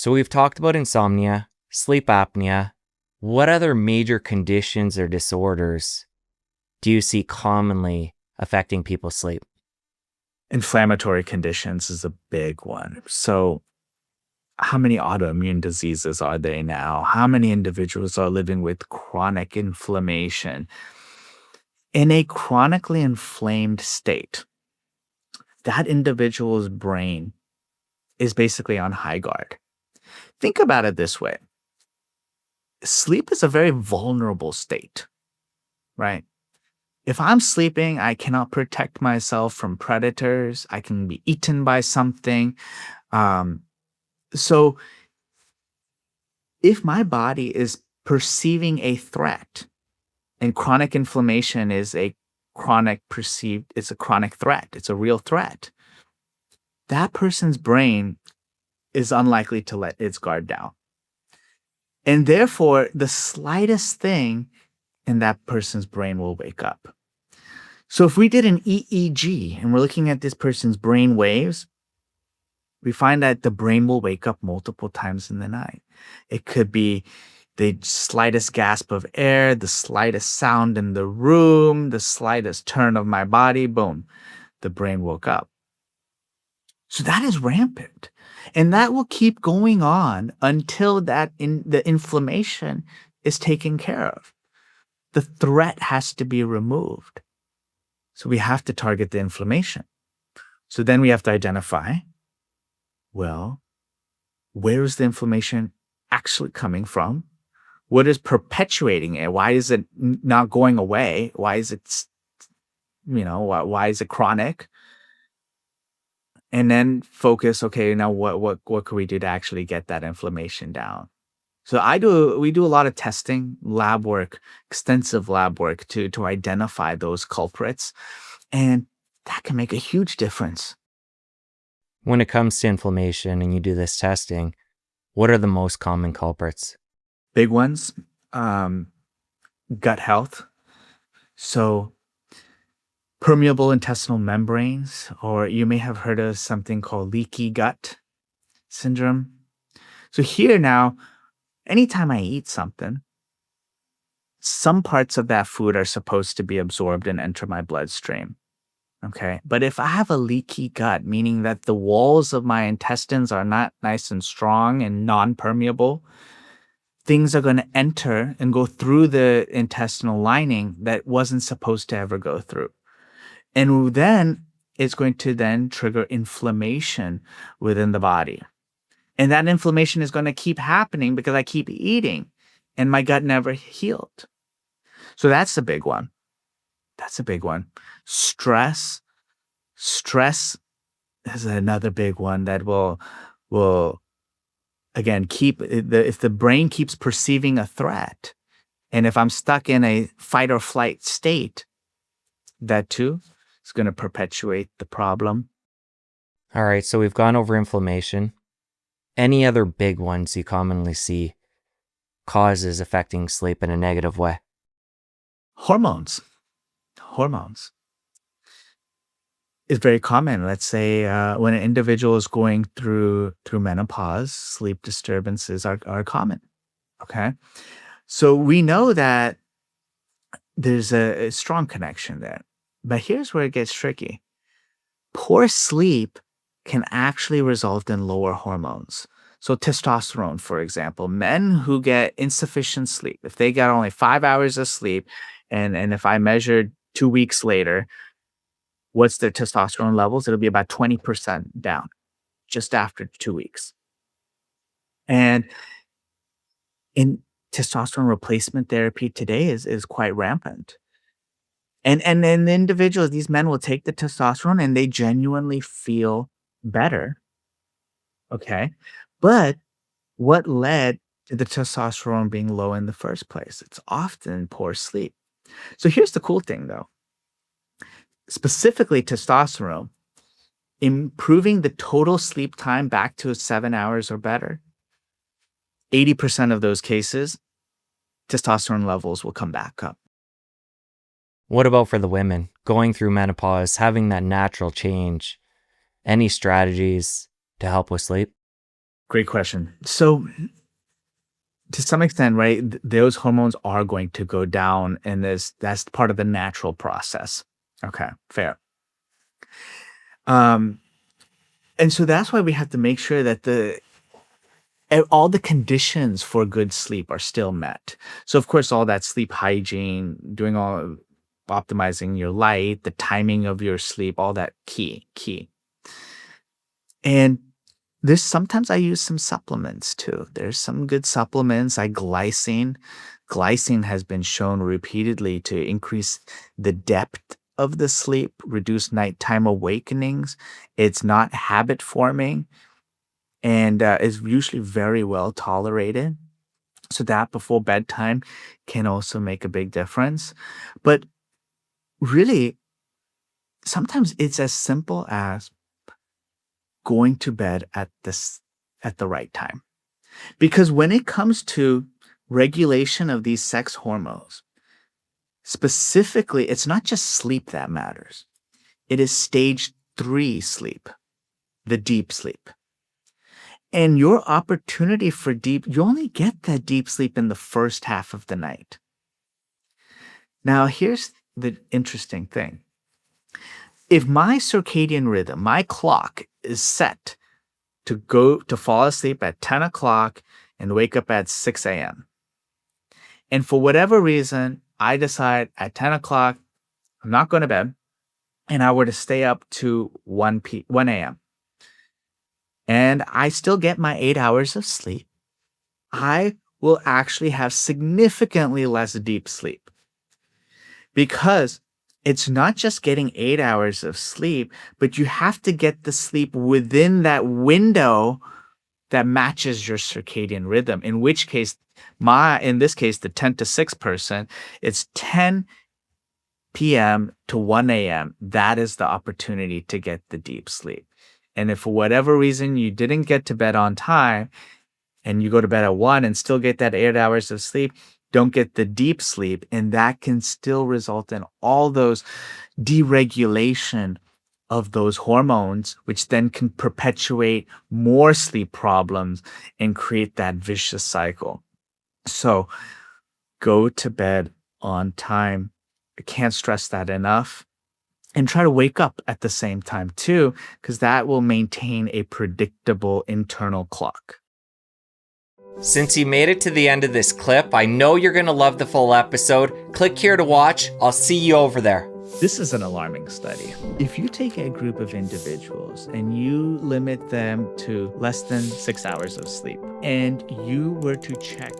So we've talked about insomnia, sleep apnea. What other major conditions or disorders do you see commonly affecting people's sleep? Inflammatory conditions is a big one. So, how many autoimmune diseases are there now? How many individuals are living with chronic inflammation? In a chronically inflamed state, that individual's brain is basically on high guard. Think about it this way: sleep is a very vulnerable state, right? If I'm sleeping, I cannot protect myself from predators. I can be eaten by something. Um, so, if my body is perceiving a threat, and chronic inflammation is it's a chronic threat, it's a real threat, that person's brain is unlikely to let its guard down. And therefore, the slightest thing in that person's brain will wake up. So if we did an EEG and we're looking at this person's brain waves, we find that the brain will wake up multiple times in the night. It could be the slightest gasp of air, the slightest sound in the room, the slightest turn of my body, boom, the brain woke up. So that is rampant. And that will keep going on until the inflammation is taken care of. The threat has to be removed. So we have to target the inflammation. So then we have to identify, well, where is the inflammation actually coming from? What is perpetuating it? Why is it not going away? Why is it, why is it chronic? And then focus, okay, now what can we do to actually get that inflammation down? So we do a lot of testing, lab work, extensive lab work to identify those culprits. And that can make a huge difference. When it comes to inflammation and you do this testing, what are the most common culprits? Big ones, gut health. So permeable intestinal membranes, or you may have heard of something called leaky gut syndrome. So here now, anytime I eat something, some parts of that food are supposed to be absorbed and enter my bloodstream. Okay. But if I have a leaky gut, meaning that the walls of my intestines are not nice and strong and non-permeable, things are going to enter and go through the intestinal lining that wasn't supposed to ever go through. And then it's going to then trigger inflammation within the body. And that inflammation is going to keep happening because I keep eating and my gut never healed. So that's a big one. That's a big one. Stress is another big one that will again if the brain keeps perceiving a threat, and if I'm stuck in a fight or flight state, that too is going to perpetuate the problem. All right, so we've gone over inflammation. Any other big ones you commonly see causes affecting sleep in a negative way? Hormones is very common. Let's say when an individual is going through menopause, sleep disturbances are common. Okay, so we know that there's a strong connection there. But here's where it gets tricky. Poor sleep can actually result in lower hormones. So testosterone, for example, men who get insufficient sleep, if they get only 5 hours of sleep, and if I measured 2 weeks later, what's their testosterone levels? It'll be about 20% down just after 2 weeks. And in testosterone replacement therapy today is quite rampant. And then the individuals, these men will take the testosterone and they genuinely feel better. Okay. But what led to the testosterone being low in the first place? It's often poor sleep. So here's the cool thing though. Specifically testosterone, improving the total sleep time back to 7 hours or better, 80% of those cases, testosterone levels will come back up. What about for the women going through menopause, having that natural change? Any strategies to help with sleep? Great question. So to some extent, right, those hormones are going to go down, and that's part of the natural process. Okay, fair. Um, and so that's why we have to make sure that all the conditions for good sleep are still met. So of course, all that sleep hygiene, doing all optimizing your light, the timing of your sleep, all that key. And there's sometimes I use some supplements too. There's some good supplements like glycine. Glycine has been shown repeatedly to increase the depth of the sleep, reduce nighttime awakenings. It's not habit forming and is usually very well tolerated. So that before bedtime can also make a big difference. But really, sometimes it's as simple as going to bed at the right time. Because when it comes to regulation of these sex hormones, specifically, it's not just sleep that matters. It is stage 3 sleep, the deep sleep. And your opportunity for you only get that deep sleep in the first half of the night. Now, here's the interesting thing. If my circadian rhythm, my clock is set to fall asleep at 10 o'clock and wake up at 6 a.m. And for whatever reason, I decide at 10 o'clock, I'm not going to bed, and I were to stay up to 1 a.m. and I still get my 8 hours of sleep, I will actually have significantly less deep sleep. Because it's not just getting 8 hours of sleep, but you have to get the sleep within that window that matches your circadian rhythm. In which case, in this case, the 10 to 6 person, it's 10 p.m. to 1 a.m. That is the opportunity to get the deep sleep. And if for whatever reason you didn't get to bed on time and you go to bed at 1 and still get that 8 hours of sleep, don't get the deep sleep, and that can still result in all those deregulation of those hormones, which then can perpetuate more sleep problems and create that vicious cycle. So go to bed on time. I can't stress that enough. And try to wake up at the same time too, because that will maintain a predictable internal clock. Since you made it to the end of this clip, I know you're going to love the full episode. Click here to watch. I'll see you over there. This is an alarming study. If you take a group of individuals and you limit them to less than 6 hours of sleep, and you were to check